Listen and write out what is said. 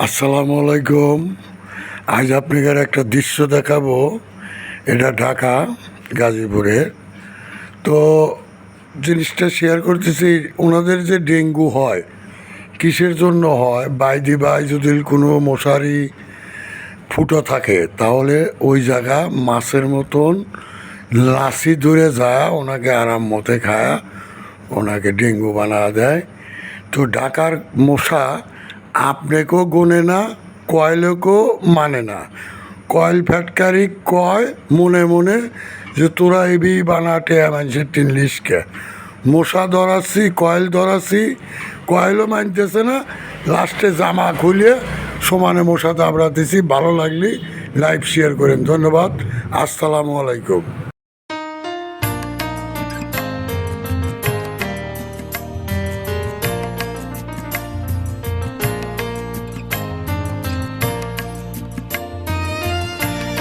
আসসালামু আলাইকুম। আজ আপনাদের একটা দৃশ্য দেখাবো। এটা ঢাকা গাজীপুরের। তো জিনিসটা শেয়ার করতেছি, ওনাদের যে ডেঙ্গু হয় কিসের জন্য হয়, বাইদি বাই যদি কোনো মশারি ফুটো থাকে তাহলে ওই জায়গা মাছের মতন লাসি ধরে যায়, ওনাকে আরাম মতে খায়া ওনাকে ডেঙ্গু বানা দেয়। তো ঢাকার মশা আপনাকেও গোনে না, কয়েলকেও মানে না। কয়েল ফ্যাটকারি কয় মনে মনে যে তোরা এবি বানাটে মানুষের টিনলিশকে মশা ধরাচ্ছি, কয়েল ধরাচ্ছি, কয়েলও মানতেছে না। লাস্টে জামা খুলিয়ে সমানে মশা দাবড়াতেছি। ভালো লাগলে লাইভ শেয়ার করেন। ধন্যবাদ। আসসালামু আলাইকুম।